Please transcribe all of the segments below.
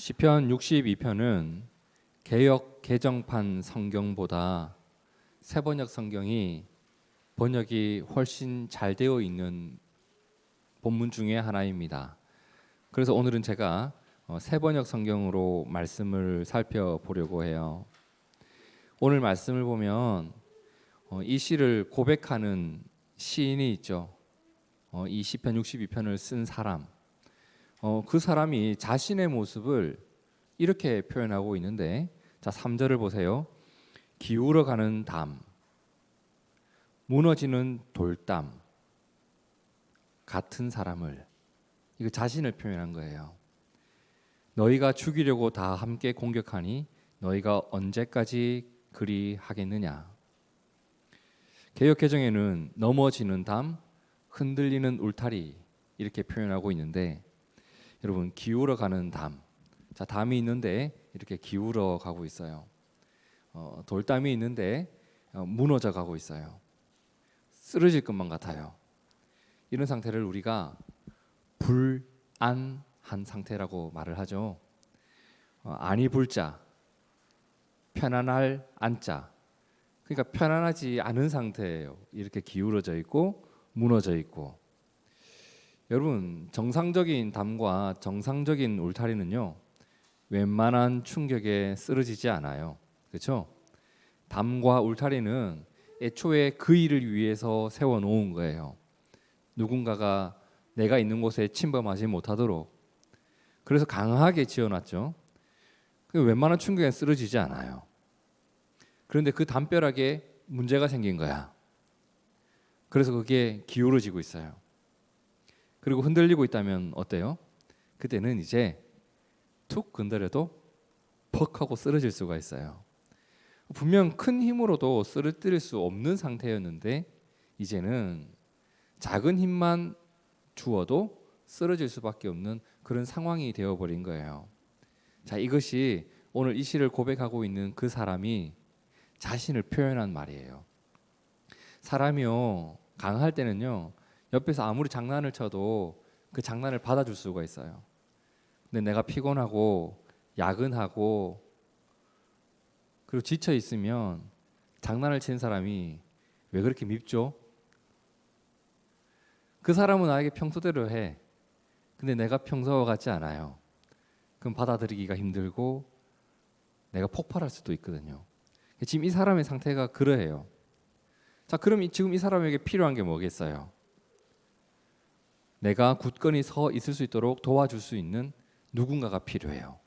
시편 62편은 개역 개정판 성경보다 새번역 성경이 번역이 훨씬 잘 되어 있는 본문 중에 하나입니다. 그래서 오늘은 제가 새번역 성경으로 말씀을 살펴보려고 해요. 오늘 말씀을 보면 이 시를 고백하는 시인이 있죠. 이 시편 62편을 쓴 사람, 그 사람이 자신의 모습을 이렇게 표현하고 있는데, 자 3절을 보세요. 기울어가는 담, 무너지는 돌담 같은 사람을, 이거 자신을 표현한 거예요. 너희가 죽이려고 다 함께 공격하니 너희가 언제까지 그리 하겠느냐. 개역개정에는 넘어지는 담, 흔들리는 울타리 이렇게 표현하고 있는데, 여러분 기울어가는 담, 자 담이 있는데 이렇게 기울어 가고 있어요. 돌담이 있는데 무너져 가고 있어요. 쓰러질 것만 같아요. 이런 상태를 우리가 불안한 상태라고 말을 하죠. 안이 불자, 편안할 안자, 그러니까 편안하지 않은 상태예요. 이렇게 기울어져 있고 무너져 있고. 여러분 정상적인 담과 정상적인 울타리는요, 웬만한 충격에 쓰러지지 않아요. 그렇죠? 담과 울타리는 애초에 그 일을 위해서 세워놓은 거예요. 누군가가 내가 있는 곳에 침범하지 못하도록. 그래서 강하게 지어놨죠. 웬만한 충격에 쓰러지지 않아요. 그런데 그 담벼락에 문제가 생긴 거야. 그래서 그게 기울어지고 있어요. 그리고 흔들리고 있다면 어때요? 그때는 이제 툭 건드려도 퍽 하고 쓰러질 수가 있어요. 분명 큰 힘으로도 쓰러뜨릴 수 없는 상태였는데, 이제는 작은 힘만 주어도 쓰러질 수밖에 없는 그런 상황이 되어버린 거예요. 자, 이것이 오늘 이 시를 고백하고 있는 그 사람이 자신을 표현한 말이에요. 사람이요, 강할 때는요, 옆에서 아무리 장난을 쳐도 그 장난을 받아줄 수가 있어요. 근데 내가 피곤하고 야근하고 그리고 지쳐 있으면 장난을 치는 사람이 왜 그렇게 밉죠? 그 사람은 나에게 평소대로 해. 근데 내가 평소와 같지 않아요. 그럼 받아들이기가 힘들고 내가 폭발할 수도 있거든요. 지금 이 사람의 상태가 그러해요. 자, 그럼 지금 이 사람에게 필요한 게 뭐겠어요? 내가 굳건히 서 있을 수 있도록 도와줄 수 있는 누군가가 필요해요.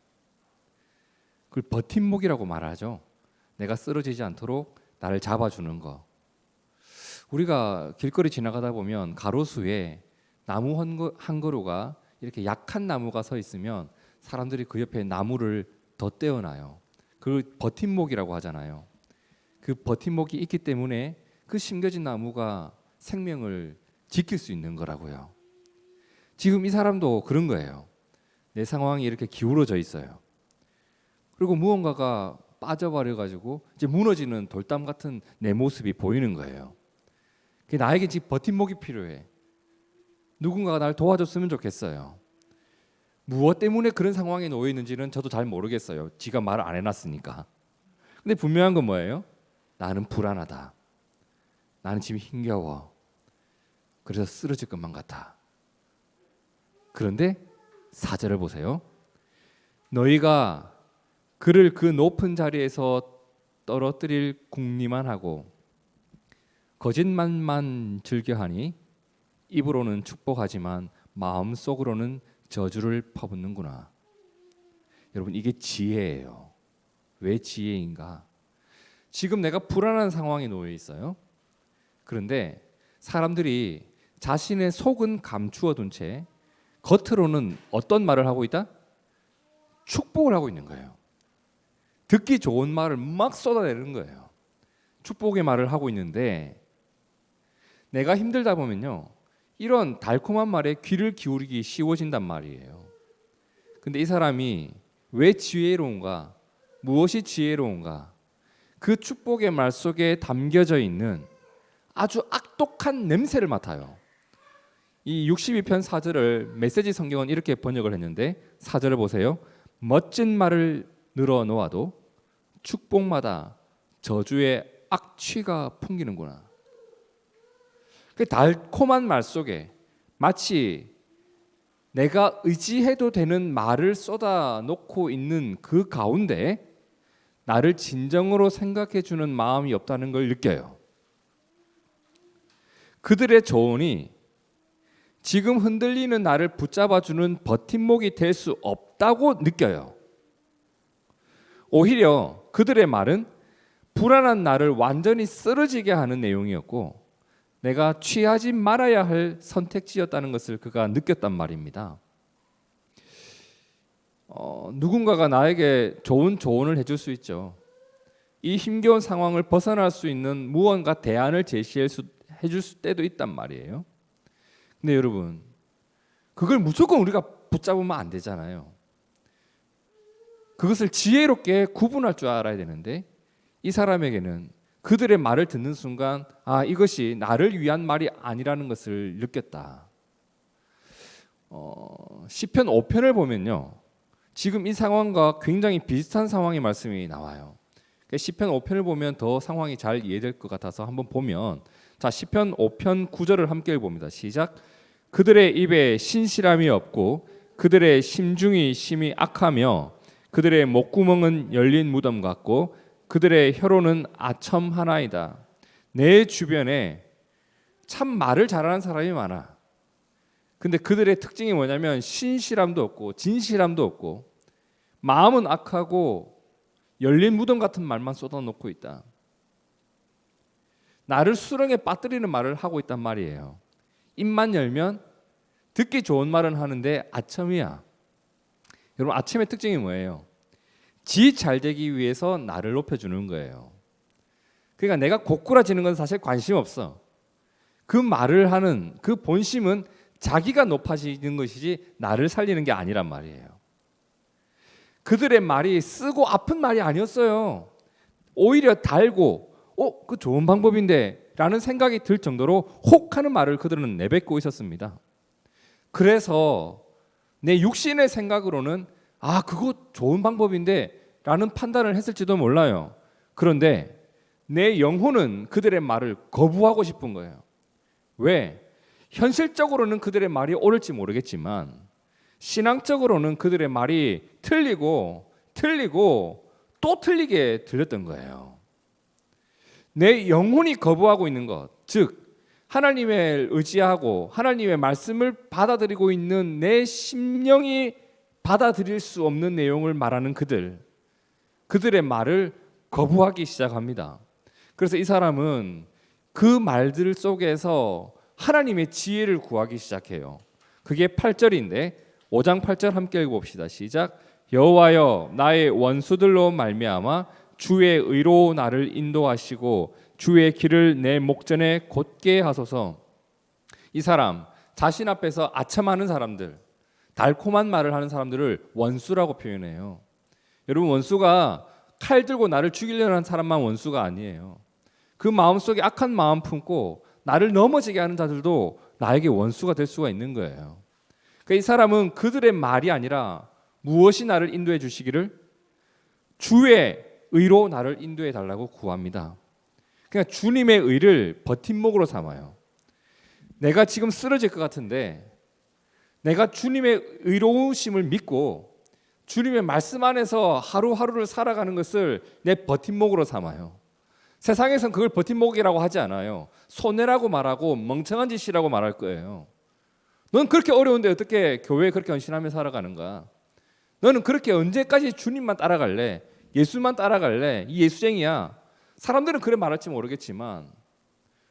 그걸 버팀목이라고 말하죠. 내가 쓰러지지 않도록 나를 잡아주는 거. 우리가 길거리 지나가다 보면 가로수에 나무 한 그루가 이렇게 약한 나무가 서 있으면 사람들이 그 옆에 나무를 더 떼어놔요. 그걸 버팀목이라고 하잖아요. 그 버팀목이 있기 때문에 그 심겨진 나무가 생명을 지킬 수 있는 거라고요. 지금 이 사람도 그런 거예요. 내 상황이 이렇게 기울어져 있어요. 그리고 무언가가 빠져버려가지고 이제 무너지는 돌담 같은 내 모습이 보이는 거예요. 나에게 지금 버팀목이 필요해. 누군가가 날 도와줬으면 좋겠어요. 무엇 때문에 그런 상황에 놓여 있는지는 저도 잘 모르겠어요. 지가 말을 안 해놨으니까. 근데 분명한 건 뭐예요? 나는 불안하다. 나는 지금 힘겨워. 그래서 쓰러질 것만 같아. 그런데 4절을 보세요. 너희가 그를 그 높은 자리에서 떨어뜨릴 궁리만 하고 거짓말만 즐겨하니 입으로는 축복하지만 마음속으로는 저주를 퍼붓는구나. 여러분 이게 지혜예요. 왜 지혜인가? 지금 내가 불안한 상황에 놓여 있어요. 그런데 사람들이 자신의 속은 감추어 둔 채 겉으로는 어떤 말을 하고 있다? 축복을 하고 있는 거예요. 듣기 좋은 말을 막 쏟아내는 거예요. 축복의 말을 하고 있는데, 내가 힘들다 보면요, 이런 달콤한 말에 귀를 기울이기 쉬워진단 말이에요. 근데 이 사람이 왜 지혜로운가? 무엇이 지혜로운가? 그 축복의 말 속에 담겨져 있는 아주 악독한 냄새를 맡아요. 이 62편 4절을 메시지 성경은 이렇게 번역을 했는데, 4절을 보세요. 멋진 말을 늘어놓아도 축복마다 저주의 악취가 풍기는구나. 그 달콤한 말 속에 마치 내가 의지해도 되는 말을 쏟아놓고 있는 그 가운데 나를 진정으로 생각해 주는 마음이 없다는 걸 느껴요. 그들의 조언이 지금 흔들리는 나를 붙잡아주는 버팀목이 될 수 없다고 느껴요. 오히려 그들의 말은 불안한 나를 완전히 쓰러지게 하는 내용이었고 내가 취하지 말아야 할 선택지였다는 것을 그가 느꼈단 말입니다. 누군가가 나에게 좋은 조언을 해줄 수 있죠. 이 힘겨운 상황을 벗어날 수 있는 무언가 대안을 해줄 때도 있단 말이에요. 근데 여러분, 그걸 무조건 우리가 붙잡으면 안 되잖아요. 그것을 지혜롭게 구분할 줄 알아야 되는데 이 사람에게는 그들의 말을 듣는 순간 이것이 나를 위한 말이 아니라는 것을 느꼈다. 시편 5편을 보면요, 지금 이 상황과 굉장히 비슷한 상황의 말씀이 나와요. 시편 5편을 보면 더 상황이 잘 이해될 것 같아서 한번 보면, 자, 시편 5편 9절을 함께 읽어봅니다. 시작. 그들의 입에 신실함이 없고 그들의 심중이 심히 악하며 그들의 목구멍은 열린 무덤 같고 그들의 혀로는 아첨 하나이다. 내 주변에 참 말을 잘하는 사람이 많아. 근데 그들의 특징이 뭐냐면 신실함도 없고 진실함도 없고 마음은 악하고 열린 무덤 같은 말만 쏟아놓고 있다. 나를 수렁에 빠뜨리는 말을 하고 있단 말이에요. 입만 열면 듣기 좋은 말은 하는데 아첨이야. 여러분, 아첨의 특징이 뭐예요? 지 잘되기 위해서 나를 높여주는 거예요. 그러니까 내가 고꾸라지는 건 사실 관심 없어. 그 말을 하는 그 본심은 자기가 높아지는 것이지 나를 살리는 게 아니란 말이에요. 그들의 말이 쓰고 아픈 말이 아니었어요. 오히려 달고 그 좋은 방법인데 라는 생각이 들 정도로 혹하는 말을 그들은 내뱉고 있었습니다. 그래서 내 육신의 생각으로는 그거 좋은 방법인데 라는 판단을 했을지도 몰라요. 그런데 내 영혼은 그들의 말을 거부하고 싶은 거예요. 왜? 현실적으로는 그들의 말이 옳을지 모르겠지만 신앙적으로는 그들의 말이 틀리고 또 틀리게 들렸던 거예요. 내 영혼이 거부하고 있는 것, 즉 하나님을 의지하고 하나님의 말씀을 받아들이고 있는 내 심령이 받아들일 수 없는 내용을 말하는 그들의 말을 거부하기 시작합니다. 그래서 이 사람은 그 말들 속에서 하나님의 지혜를 구하기 시작해요. 그게 8절인데 5장 8절 함께 읽어봅시다. 시작. 여호와여, 나의 원수들로 말미암아 주의 의로 나를 인도하시고 주의 길을 내 목전에 곧게 하소서. 이 사람, 자신 앞에서 아첨하는 사람들, 달콤한 말을 하는 사람들을 원수라고 표현해요. 여러분, 원수가 칼 들고 나를 죽이려는 하는 사람만 원수가 아니에요. 그 마음속에 악한 마음 품고 나를 넘어지게 하는 자들도 나에게 원수가 될 수가 있는 거예요. 그러니까 이 사람은 그들의 말이 아니라 무엇이 나를 인도해 주시기를? 주의 의로 나를 인도해 달라고 구합니다. 그러니까 주님의 의를 버팀목으로 삼아요. 내가 지금 쓰러질 것 같은데 내가 주님의 의로우심을 믿고 주님의 말씀 안에서 하루하루를 살아가는 것을 내 버팀목으로 삼아요. 세상에선 그걸 버팀목이라고 하지 않아요. 손해라고 말하고 멍청한 짓이라고 말할 거예요. 넌 그렇게 어려운데 어떻게 교회에 그렇게 헌신하며 살아가는가? 너는 그렇게 언제까지 주님만 따라갈래? 예수만 따라갈래? 이 예수쟁이야. 사람들은 그래 말할지 모르겠지만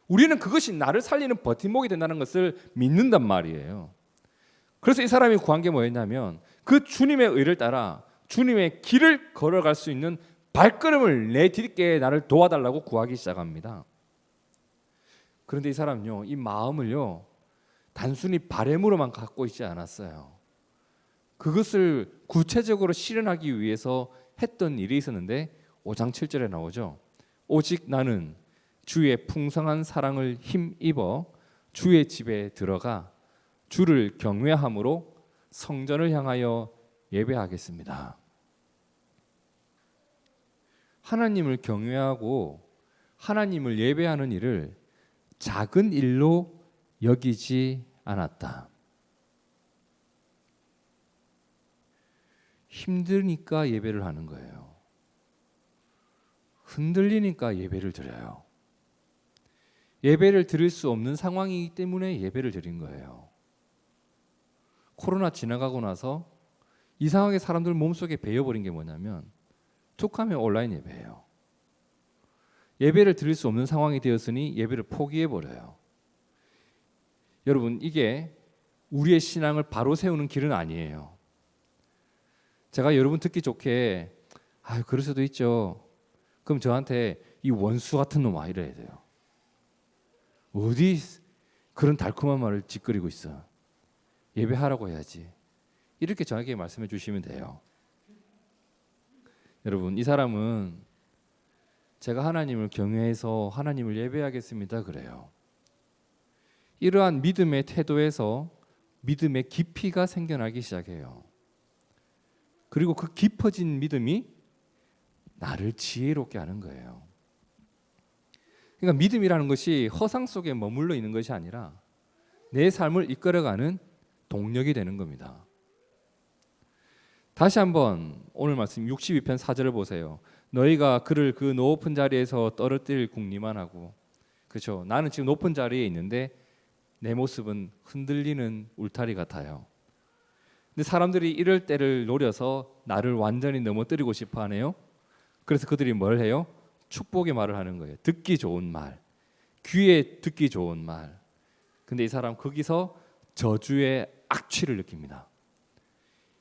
우리는 그것이 나를 살리는 버팀목이 된다는 것을 믿는단 말이에요. 그래서 이 사람이 구한 게 뭐였냐면 그 주님의 의를 따라 주님의 길을 걸어갈 수 있는 발걸음을 내딛게 나를 도와달라고 구하기 시작합니다. 그런데 이 사람은요, 이 마음을요 단순히 바램으로만 갖고 있지 않았어요. 그것을 구체적으로 실현하기 위해서 했던 일이 있었는데 5장 7절에 나오죠. 오직 나는 주의 풍성한 사랑을 힘입어 주의 집에 들어가 주를 경외함으로 성전을 향하여 예배하겠습니다. 하나님을 경외하고 하나님을 예배하는 일을 작은 일로 여기지 않았다. 힘드니까 예배를 하는 거예요. 흔들리니까 예배를 드려요. 예배를 드릴 수 없는 상황이기 때문에 예배를 드린 거예요. 코로나 지나가고 나서 이상하게 사람들 몸속에 배어버린 게 뭐냐면 툭하면 온라인 예배예요. 예배를 드릴 수 없는 상황이 되었으니 예배를 포기해버려요. 여러분, 이게 우리의 신앙을 바로 세우는 길은 아니에요. 제가 여러분 듣기 좋게 그럴 수도 있죠. 그럼 저한테 이 원수 같은 놈아 이래야 돼요. 어디 그런 달콤한 말을 짓거리고 있어. 예배하라고 해야지. 이렇게 저에게 말씀해 주시면 돼요. 여러분, 이 사람은 제가 하나님을 경외해서 하나님을 예배하겠습니다 그래요. 이러한 믿음의 태도에서 믿음의 깊이가 생겨나기 시작해요. 그리고 그 깊어진 믿음이 나를 지혜롭게 하는 거예요. 그러니까 믿음이라는 것이 허상 속에 머물러 있는 것이 아니라 내 삶을 이끌어가는 동력이 되는 겁니다. 다시 한번 오늘 말씀 62편 4절을 보세요. 너희가 그를 그 높은 자리에서 떨어뜨릴 궁리만 하고, 그렇죠? 나는 지금 높은 자리에 있는데 내 모습은 흔들리는 울타리 같아요. 근데 사람들이 이럴 때를 노려서 나를 완전히 넘어뜨리고 싶어 하네요. 그래서 그들이 뭘 해요? 축복의 말을 하는 거예요. 듣기 좋은 말, 귀에 듣기 좋은 말. 근데 이 사람 거기서 저주의 악취를 느낍니다.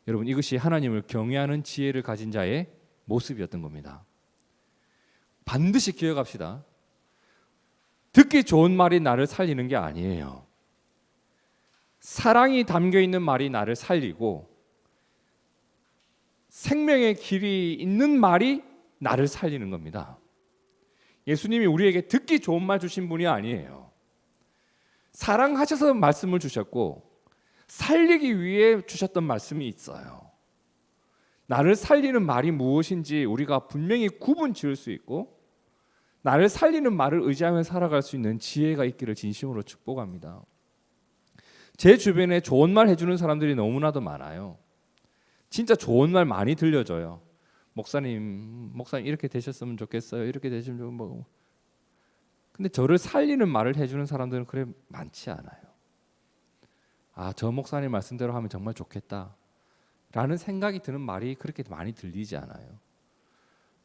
여러분, 이것이 하나님을 경외하는 지혜를 가진 자의 모습이었던 겁니다. 반드시 기억합시다. 듣기 좋은 말이 나를 살리는 게 아니에요. 사랑이 담겨 있는 말이 나를 살리고 생명의 길이 있는 말이 나를 살리는 겁니다. 예수님이 우리에게 듣기 좋은 말 주신 분이 아니에요. 사랑하셔서 말씀을 주셨고 살리기 위해 주셨던 말씀이 있어요. 나를 살리는 말이 무엇인지 우리가 분명히 구분 지을 수 있고 나를 살리는 말을 의지하며 살아갈 수 있는 지혜가 있기를 진심으로 축복합니다. 제 주변에 좋은 말 해주는 사람들이 너무나도 많아요. 진짜 좋은 말 많이 들려줘요. 목사님 이렇게 되셨으면 좋겠어요. 이렇게 되시면 뭐. 근데 저를 살리는 말을 해주는 사람들은 그래 많지 않아요. 저 목사님 말씀대로 하면 정말 좋겠다 라는 생각이 드는 말이 그렇게 많이 들리지 않아요.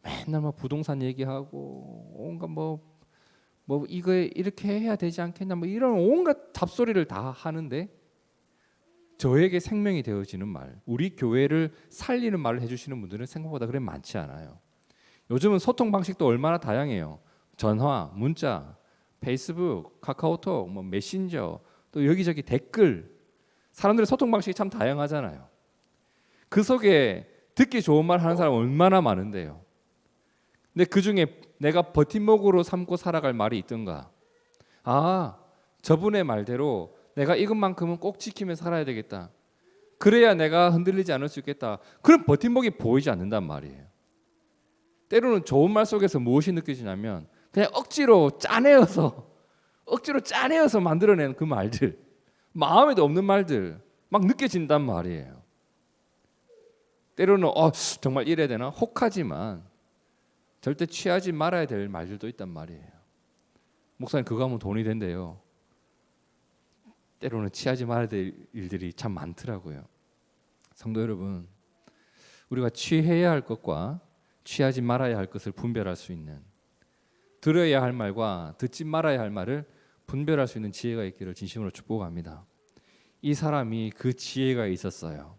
맨날 막 부동산 얘기하고 온갖 뭐 이거 이렇게 해야 되지 않겠나 뭐 이런 온갖 잡소리를 다 하는데 저에게 생명이 되어지는 말, 우리 교회를 살리는 말을 해주시는 분들은 생각보다 그래 많지 않아요. 요즘은 소통 방식도 얼마나 다양해요. 전화, 문자, 페이스북, 카카오톡, 뭐 메신저, 또 여기저기 댓글, 사람들의 소통 방식이 참 다양하잖아요. 그 속에 듣기 좋은 말 하는 사람 얼마나 많은데요. 근데 그 중에 내가 버팀목으로 삼고 살아갈 말이 있던가? 저분의 말대로 내가 이것만큼은 꼭 지키며 살아야 되겠다. 그래야 내가 흔들리지 않을 수 있겠다. 그런 버팀목이 보이지 않는단 말이에요. 때로는 좋은 말 속에서 무엇이 느껴지냐면 그냥 억지로 짜내어서 만들어낸 그 말들, 마음에도 없는 말들 막 느껴진단 말이에요. 때로는 정말 이래야 되나? 혹하지만 절대 취하지 말아야 될 말들도 있단 말이에요. 목사님 그거 하면 돈이 된대요. 때로는 취하지 말아야 될 일들이 참 많더라고요. 성도 여러분, 우리가 취해야 할 것과 취하지 말아야 할 것을 분별할 수 있는, 들어야 할 말과 듣지 말아야 할 말을 분별할 수 있는 지혜가 있기를 진심으로 축복합니다. 이 사람이 그 지혜가 있었어요.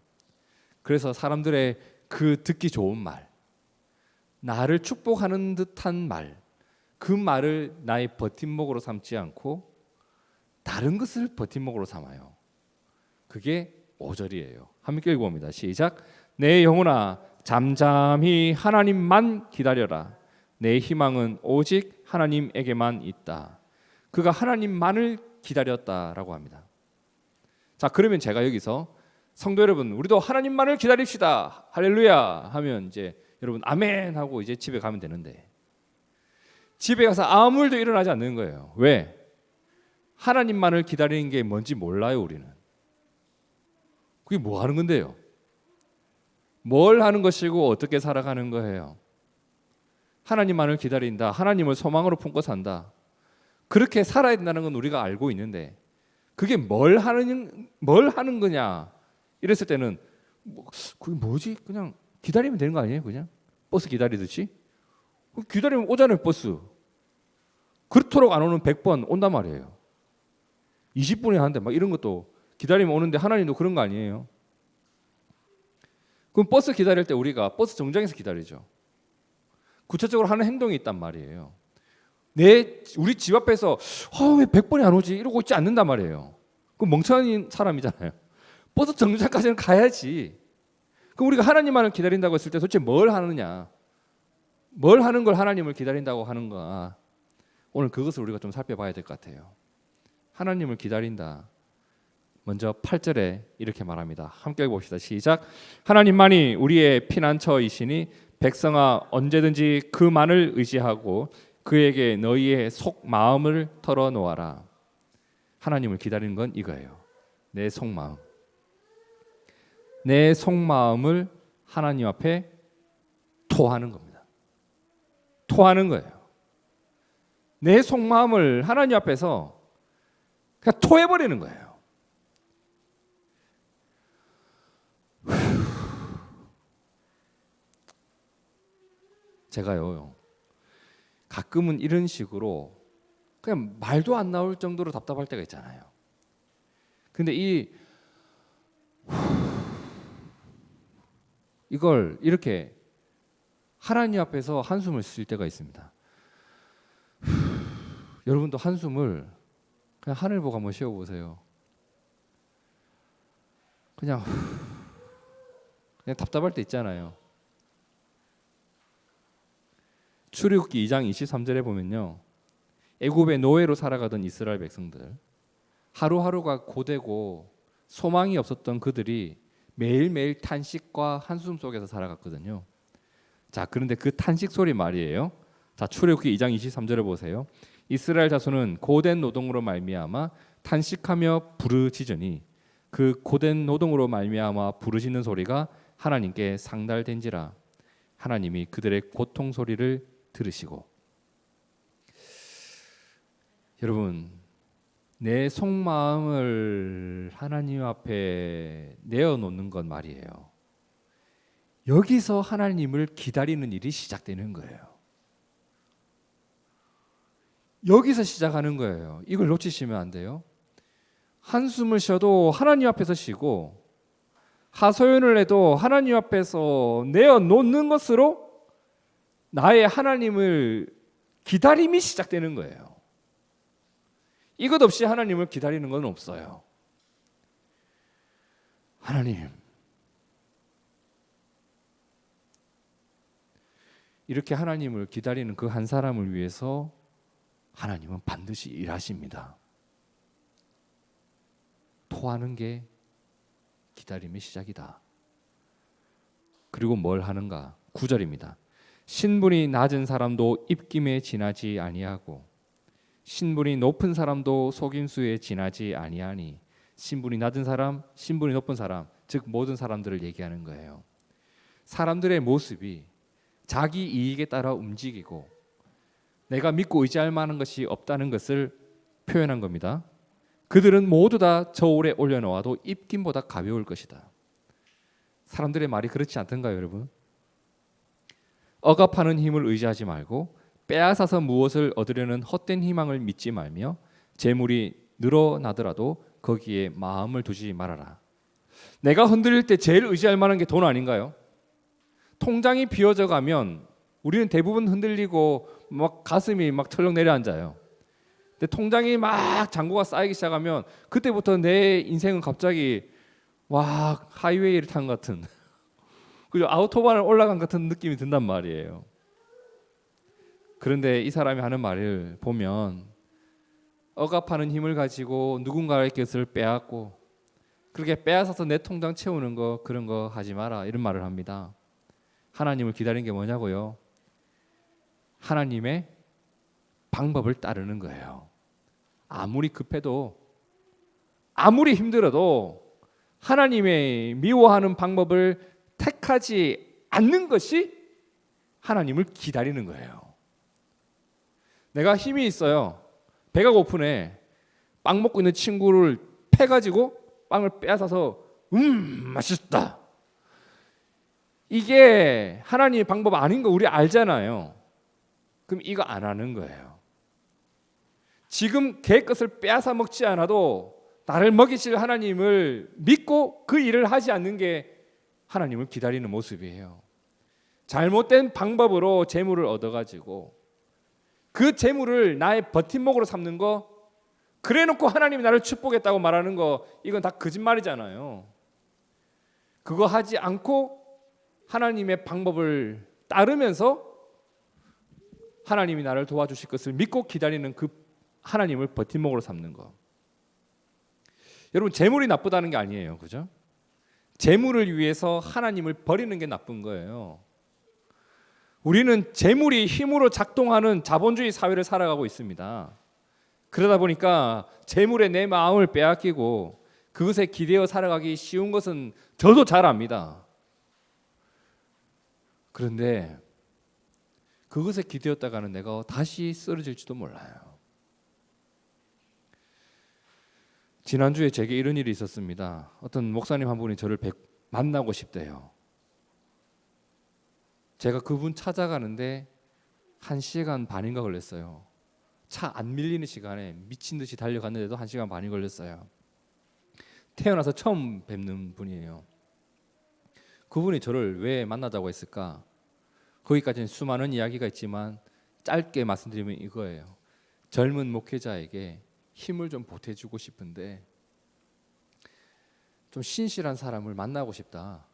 그래서 사람들의 그 듣기 좋은 말, 나를 축복하는 듯한 말, 그 말을 나의 버팀목으로 삼지 않고 다른 것을 버팀목으로 삼아요. 그게 5절이에요. 함께 읽어봅니다. 시작. 내 영혼아 잠잠히 하나님만 기다려라. 내 희망은 오직 하나님에게만 있다. 그가 하나님만을 기다렸다라고 합니다. 자, 그러면 제가 여기서 성도 여러분, 우리도 하나님만을 기다립시다. 할렐루야 하면 이제 여러분 아멘 하고 이제 집에 가면 되는데 집에 가서 아무 일도 일어나지 않는 거예요. 왜? 하나님만을 기다리는 게 뭔지 몰라요. 우리는. 그게 뭐 하는 건데요? 뭘 하는 것이고 어떻게 살아가는 거예요? 하나님만을 기다린다. 하나님을 소망으로 품고 산다. 그렇게 살아야 된다는 건 우리가 알고 있는데 그게 뭘 하는 거냐? 이랬을 때는 그게 뭐지? 그냥 기다리면 되는 거 아니에요? 그냥 버스 기다리듯이? 기다리면 오잖아요. 버스. 그토록 안 오는 100번 온단 말이에요. 20분에 하는데 막 이런 것도 기다리면 오는데 하나님도 그런 거 아니에요? 그럼 버스 기다릴 때 우리가 버스 정류장에서 기다리죠. 구체적으로 하는 행동이 있단 말이에요. 우리 집 앞에서 왜 100번이 안 오지? 이러고 있지 않는단 말이에요. 그럼 멍청한 사람이잖아요. 버스 정류장까지는 가야지. 그럼 우리가 하나님만을 기다린다고 했을 때 도대체 뭘 하느냐? 뭘 하는 걸 하나님을 기다린다고 하는가? 오늘 그것을 우리가 좀 살펴봐야 될 것 같아요. 하나님을 기다린다. 먼저 8절에 이렇게 말합니다. 함께 봅시다. 시작. 하나님만이 우리의 피난처이시니 백성아 언제든지 그만을 의지하고 그에게 너희의 속 마음을 털어놓아라. 하나님을 기다리는 건 이거예요. 내 속마음. 내 속마음을 하나님 앞에 토하는 겁니다. 토하는 거예요. 내 속마음을 하나님 앞에서 그냥 토해버리는 거예요. 제가요 가끔은 이런 식으로 그냥 말도 안 나올 정도로 답답할 때가 있잖아요. 근데 이걸 이렇게 하나님 앞에서 한숨을 쉴 때가 있습니다. 여러분도 한숨을 그냥 하늘 보고 한번 쉬어보세요. 그냥 답답할 때 있잖아요. 출애굽기 2장 23절에 보면요. 애굽의 노예로 살아가던 이스라엘 백성들 하루하루가 고되고 소망이 없었던 그들이 매일매일 탄식과 한숨 속에서 살아갔거든요. 자, 그런데 그 탄식 소리 말이에요. 자, 출애굽기 2장 23절을 보세요. 이스라엘 자손은 고된 노동으로 말미암아 탄식하며 부르짖으니 그 고된 노동으로 말미암아 부르짖는 소리가 하나님께 상달된지라. 하나님이 그들의 고통 소리를 들으시고. 여러분, 내 속마음을 하나님 앞에 내어놓는 건 말이에요. 여기서 하나님을 기다리는 일이 시작되는 거예요. 여기서 시작하는 거예요. 이걸 놓치시면 안 돼요. 한숨을 쉬어도 하나님 앞에서 쉬고 하소연을 해도 하나님 앞에서 내어놓는 것으로 나의 하나님을 기다림이 시작되는 거예요. 이것 없이 하나님을 기다리는 건 없어요. 하나님, 이렇게 하나님을 기다리는 그 한 사람을 위해서 하나님은 반드시 일하십니다. 토하는 게 기다림의 시작이다. 그리고 뭘 하는가? 9절입니다. 신분이 낮은 사람도 입김에 지나지 아니하고 신분이 높은 사람도 속임수에 지나지 아니하니. 신분이 낮은 사람, 신분이 높은 사람, 즉 모든 사람들을 얘기하는 거예요. 사람들의 모습이 자기 이익에 따라 움직이고 내가 믿고 의지할 만한 것이 없다는 것을 표현한 겁니다. 그들은 모두 다 저울에 올려놓아도 입김보다 가벼울 것이다. 사람들의 말이 그렇지 않던가요, 여러분? 억압하는 힘을 의지하지 말고 빼앗아서 무엇을 얻으려는 헛된 희망을 믿지 말며 재물이 늘어나더라도 거기에 마음을 두지 말아라. 내가 흔들릴 때 제일 의지할 만한 게 돈 아닌가요? 통장이 비어져 가면 우리는 대부분 흔들리고 막 가슴이 막 철렁 내려앉아요. 근데 통장이 막 잔고가 쌓이기 시작하면 그때부터 내 인생은 갑자기 하이웨이를 탄 것 같은 그리고 아우토반을 올라간 같은 느낌이 든단 말이에요. 그런데 이 사람이 하는 말을 보면 억압하는 힘을 가지고 누군가의 것을 빼앗고 그렇게 빼앗아서 내 통장 채우는 거 그런 거 하지 마라 이런 말을 합니다. 하나님을 기다리는 게 뭐냐고요? 하나님의 방법을 따르는 거예요. 아무리 급해도 아무리 힘들어도 하나님의 미워하는 방법을 택하지 않는 것이 하나님을 기다리는 거예요. 내가 힘이 있어요. 배가 고프네. 빵 먹고 있는 친구를 패가지고 빵을 빼앗아서 맛있다. 이게 하나님의 방법 아닌 거 우리 알잖아요. 그럼 이거 안 하는 거예요. 지금 걔 것을 빼앗아 먹지 않아도 나를 먹이실 하나님을 믿고 그 일을 하지 않는 게 하나님을 기다리는 모습이에요. 잘못된 방법으로 재물을 얻어가지고 그 재물을 나의 버팀목으로 삼는 거, 그래놓고 하나님이 나를 축복했다고 말하는 거, 이건 다 거짓말이잖아요. 그거 하지 않고 하나님의 방법을 따르면서 하나님이 나를 도와주실 것을 믿고 기다리는 그 하나님을 버팀목으로 삼는 거. 여러분, 재물이 나쁘다는 게 아니에요, 그죠? 재물을 위해서 하나님을 버리는 게 나쁜 거예요. 우리는 재물이 힘으로 작동하는 자본주의 사회를 살아가고 있습니다. 그러다 보니까 재물에 내 마음을 빼앗기고 그것에 기대어 살아가기 쉬운 것은 저도 잘 압니다. 그런데 그것에 기대었다가는 내가 다시 쓰러질지도 몰라요. 지난주에 제게 이런 일이 있었습니다. 어떤 목사님 한 분이 저를 만나고 싶대요. 제가 그분 찾아가는데 1시간 반인가 걸렸어요. 차 안 밀리는 시간에 미친 듯이 달려갔는데도 1시간 반이 걸렸어요. 태어나서 처음 뵙는 분이에요. 그분이 저를 왜 만나자고 했을까? 거기까지는 수많은 이야기가 있지만 짧게 말씀드리면 이거예요. 젊은 목회자에게 힘을 좀 보태주고 싶은데 좀 신실한 사람을 만나고 싶다.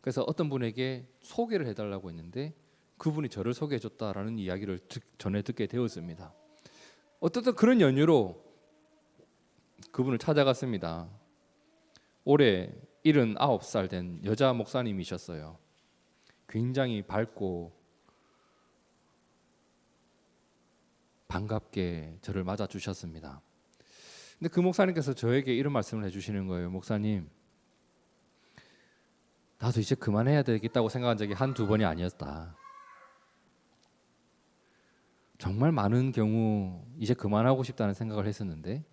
그래서 어떤 분에게 소개를 해달라고 했는데 그분이 저를 소개해줬다라는 이야기를 전해 듣게 되었습니다. 어쨌든 그런 연유로 그분을 찾아갔습니다. 올해 79살 된 여자 목사님이셨어요. 굉장히 밝고 반갑게 저를 맞아주셨습니다. 근데 그 목사님께서 저에게 이런 말씀을 해주시는 거예요. 목사님, 나도 이제 그만해야 되겠다고 생각한 적이 한두 번이 아니었다. 정말 많은 경우 이제 그만하고 싶다는 생각을 했었는데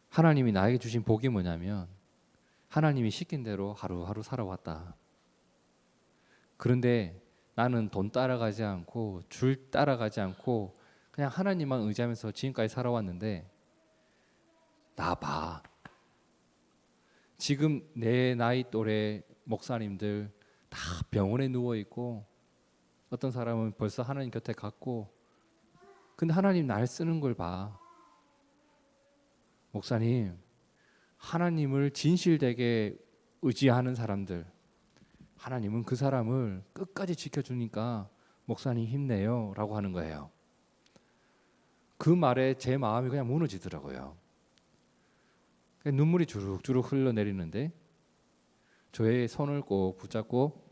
하나님이 나에게 주신 복이 뭐냐면 하나님이 시킨 대로 하루하루 살아왔다. 그런데 나는 돈 따라가지 않고 줄 따라가지 않고 그냥 하나님만 의지하면서 지금까지 살아왔는데 나 봐. 지금 내 나이 또래 목사님들 다 병원에 누워있고 어떤 사람은 벌써 하나님 곁에 갔고 근데 하나님 날 쓰는 걸 봐. 목사님, 하나님을 진실되게 의지하는 사람들, 하나님은 그 사람을 끝까지 지켜주니까 목사님 힘내요 라고 하는 거예요. 그 말에 제 마음이 그냥 무너지더라고요. 눈물이 주룩주룩 흘러내리는데 저의 손을 꼭 붙잡고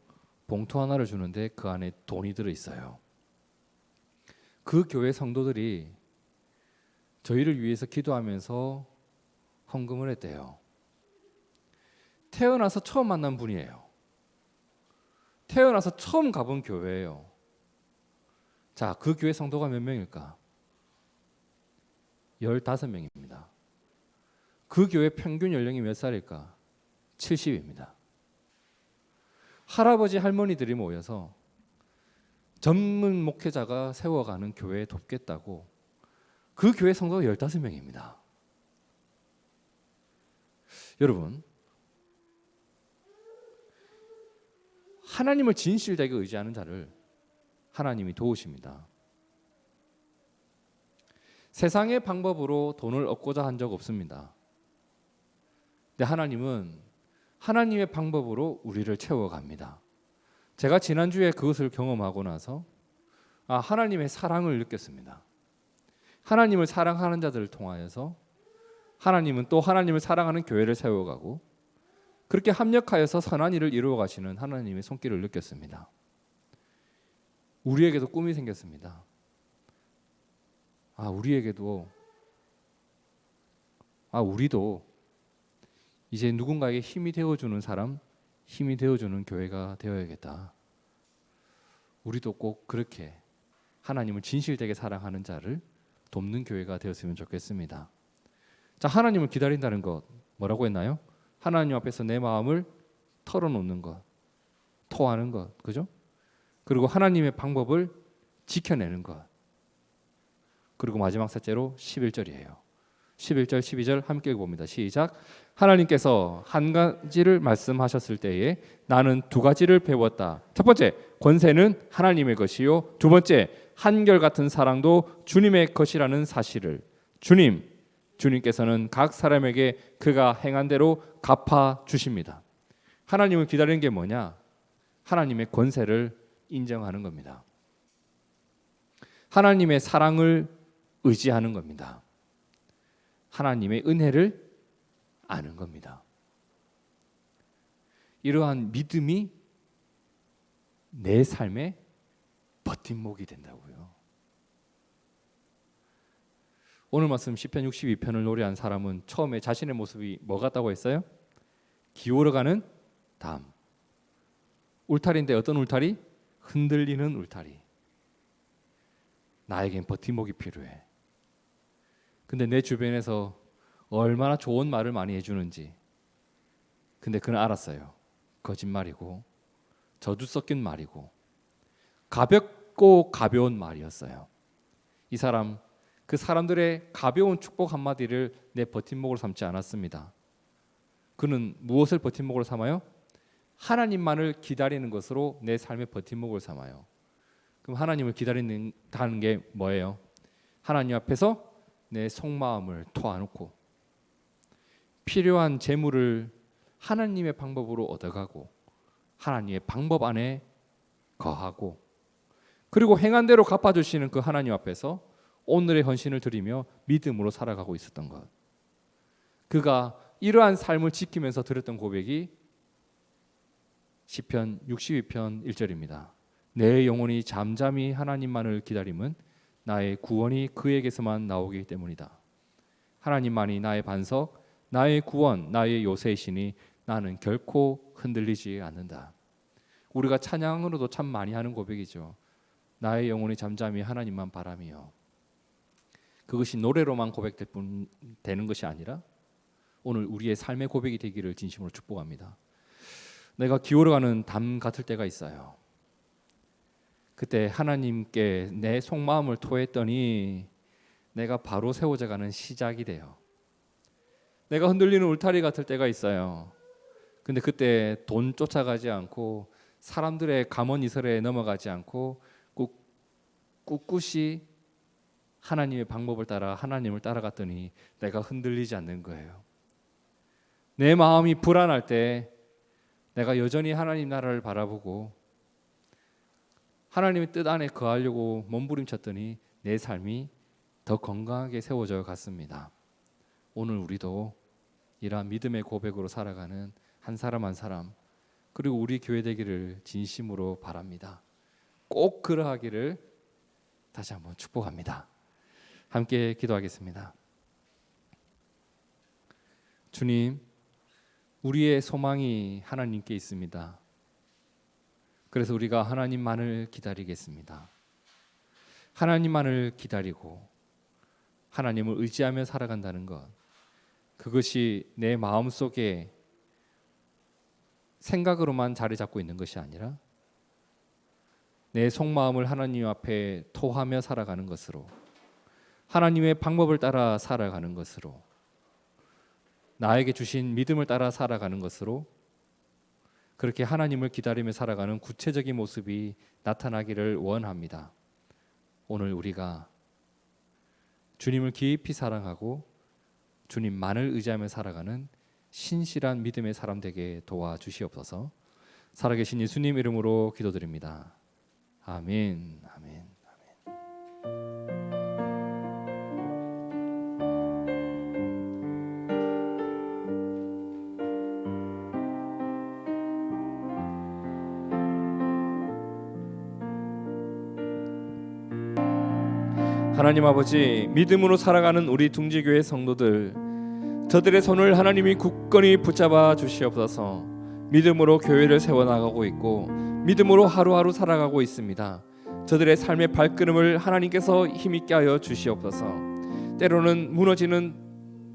봉투 하나를 주는데 그 안에 돈이 들어있어요. 그 교회 성도들이 저희를 위해서 기도하면서 헌금을 했대요. 태어나서 처음 만난 분이에요. 태어나서 처음 가본 교회예요. 자, 그 교회 성도가 몇 명일까? 15명입니다. 그 교회 평균 연령이 몇 살일까? 70입니다. 할아버지 할머니들이 모여서 전문 목회자가 세워가는 교회에 돕겠다고 그 교회 성도가 15명입니다. 여러분, 하나님을 진실되게 의지하는 자를 하나님이 도우십니다. 세상의 방법으로 돈을 얻고자 한 적 없습니다. 근데 하나님은 하나님의 방법으로 우리를 채워갑니다. 제가 지난주에 그것을 경험하고 나서 하나님의 사랑을 느꼈습니다. 하나님을 사랑하는 자들을 통하여서 하나님은 또 하나님을 사랑하는 교회를 세워가고 그렇게 합력하여서 선한 일을 이루어 가시는 하나님의 손길을 느꼈습니다. 우리에게도 꿈이 생겼습니다. 우리도 이제 누군가에게 힘이 되어주는 사람, 힘이 되어주는 교회가 되어야겠다. 우리도 꼭 그렇게 하나님을 진실되게 사랑하는 자를 돕는 교회가 되었으면 좋겠습니다. 자, 하나님을 기다린다는 것 뭐라고 했나요? 하나님 앞에서 내 마음을 털어놓는 것, 토하는 것, 그죠? 그리고 하나님의 방법을 지켜내는 것. 그리고 마지막 셋째로 11절이에요. 11절, 12절 함께 읽어봅니다. 시작. 하나님께서 한 가지를 말씀하셨을 때에 나는 두 가지를 배웠다. 첫 번째, 권세는 하나님의 것이요. 두 번째, 한결같은 사랑도 주님의 것이라는 사실을. 주님께서는 각 사람에게 그가 행한 대로 갚아 주십니다. 하나님을 기다리는 게 뭐냐? 하나님의 권세를 인정하는 겁니다. 하나님의 사랑을 의지하는 겁니다. 하나님의 은혜를 아는 겁니다. 이러한 믿음이 내 삶의 버팀목이 된다고요. 오늘 말씀 시편 62편을 노래한 사람은 처음에 자신의 모습이 뭐 같다고 했어요? 기울어가는 담. 울타리인데 어떤 울타리? 흔들리는 울타리. 나에겐 버팀목이 필요해. 근데 내 주변에서 얼마나 좋은 말을 많이 해주는지. 근데 그는 알았어요. 거짓말이고 저주 섞인 말이고 가볍고 가벼운 말이었어요. 이 사람, 그 사람들의 가벼운 축복 한마디를 내 버팀목으로 삼지 않았습니다. 그는 무엇을 버팀목으로 삼아요? 하나님만을 기다리는 것으로 내 삶의 버팀목을 삼아요. 그럼 하나님을 기다린다는 게 뭐예요? 하나님 앞에서 내 속마음을 토해놓고 필요한 재물을 하나님의 방법으로 얻어가고 하나님의 방법 안에 거하고 그리고 행한 대로 갚아주시는 그 하나님 앞에서 오늘의 헌신을 드리며 믿음으로 살아가고 있었던 것. 그가 이러한 삶을 지키면서 드렸던 고백이 시편 62편 1절입니다. 내 영혼이 잠잠히 하나님만을 기다림은 나의 구원이 그에게서만 나오기 때문이다. 하나님만이 나의 반석, 나의 구원, 나의 요새이시니 나는 결코 흔들리지 않는다. 우리가 찬양으로도 참 많이 하는 고백이죠. 나의 영혼이 잠잠히 하나님만 바라며. 그것이 노래로만 되는 것이 아니라 오늘 우리의 삶의 고백이 되기를 진심으로 축복합니다. 내가 기울어가는 담 같을 때가 있어요. 그때 하나님께 내 속마음을 토했더니 내가 바로 세워져가는 시작이 돼요. 내가 흔들리는 울타리 같을 때가 있어요. 근데 그때 돈 쫓아가지 않고 사람들의 감언이설에 넘어가지 않고 꿋꿋이 하나님의 방법을 따라 하나님을 따라갔더니 내가 흔들리지 않는 거예요. 내 마음이 불안할 때 내가 여전히 하나님 나라를 바라보고 하나님의 뜻 안에 거하려고 몸부림쳤더니 내 삶이 더 건강하게 세워져 갔습니다. 오늘 우리도 이러한 믿음의 고백으로 살아가는 한 사람 한 사람 그리고 우리 교회 되기를 진심으로 바랍니다. 꼭 그러하기를 다시 한번 축복합니다. 함께 기도하겠습니다. 주님, 우리의 소망이 하나님께 있습니다. 그래서 우리가 하나님만을 기다리겠습니다. 하나님만을 기다리고 하나님을 의지하며 살아간다는 것, 그것이 내 마음속에 생각으로만 자리 잡고 있는 것이 아니라 내 속마음을 하나님 앞에 토하며 살아가는 것으로, 하나님의 방법을 따라 살아가는 것으로, 나에게 주신 믿음을 따라 살아가는 것으로, 그렇게 하나님을 기다리며 살아가는 구체적인 모습이 나타나기를 원합니다. 오늘 우리가 주님을 깊이 사랑하고 주님만을 의지하며 살아가는 신실한 믿음의 사람 되게 도와주시옵소서. 살아계신 예수님 이름으로 기도드립니다. 아멘. 아멘. 하나님 아버지, 믿음으로 살아가는 우리 둥지교회 성도들, 저들의 손을 하나님이 굳건히 붙잡아 주시옵소서. 믿음으로 교회를 세워나가고 있고 믿음으로 하루하루 살아가고 있습니다. 저들의 삶의 발걸음을 하나님께서 힘있게 하여 주시옵소서. 때로는 무너지는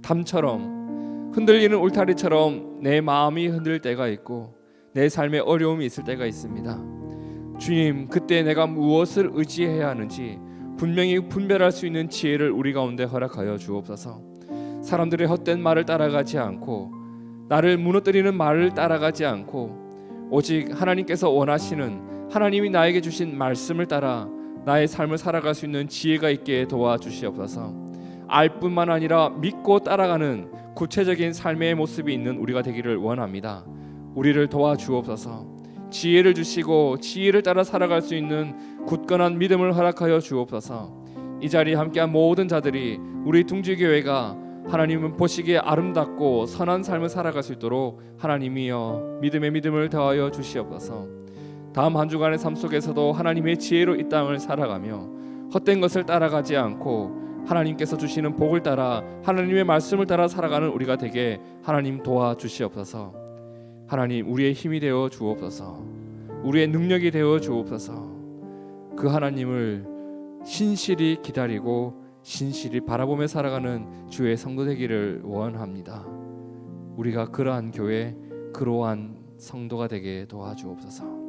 담처럼, 흔들리는 울타리처럼 내 마음이 흔들 때가 있고 내 삶에 어려움이 있을 때가 있습니다. 주님, 그때 내가 무엇을 의지해야 하는지 분명히 분별할 수 있는 지혜를 우리 가운데 허락하여 주옵소서. 사람들의 헛된 말을 따라가지 않고, 나를 무너뜨리는 말을 따라가지 않고, 오직 하나님께서 원하시는, 하나님이 나에게 주신 말씀을 따라 나의 삶을 살아갈 수 있는 지혜가 있게 도와주시옵소서. 알 뿐만 아니라 믿고 따라가는 구체적인 삶의 모습이 있는 우리가 되기를 원합니다. 우리를 도와주옵소서. 지혜를 주시고 지혜를 따라 살아갈 수 있는 굳건한 믿음을 허락하여 주옵소서. 이 자리에 함께한 모든 자들이 우리 둥지교회가 하나님은 보시기에 아름답고 선한 삶을 살아갈 수 있도록 하나님이여 믿음의 믿음을 더하여 주시옵소서. 다음 한 주간의 삶 속에서도 하나님의 지혜로 이 땅을 살아가며 헛된 것을 따라가지 않고 하나님께서 주시는 복을 따라 하나님의 말씀을 따라 살아가는 우리가 되게 하나님 도와주시옵소서. 하나님, 우리의 힘이 되어 주옵소서. 우리의 능력이 되어 주옵소서. 그 하나님을 신실히 기다리고 신실히 바라보며 살아가는 주의 성도 되기를 원합니다. 우리가 그러한 교회, 그러한 성도가 되게 도와주옵소서.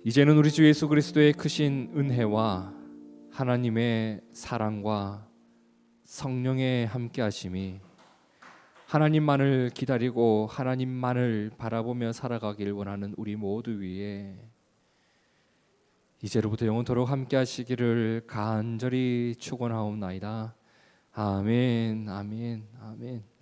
이제는 우리 주 예수 그리스도의 크신 은혜와 하나님의 사랑과 성령의 함께하심이 하나님만을 기다리고 하나님만을 바라보며 살아가길 원하는 우리 모두 위에 이제로부터 영원토록 함께하시기를 간절히 축원하옵나이다. 아멘, 아멘, 아멘.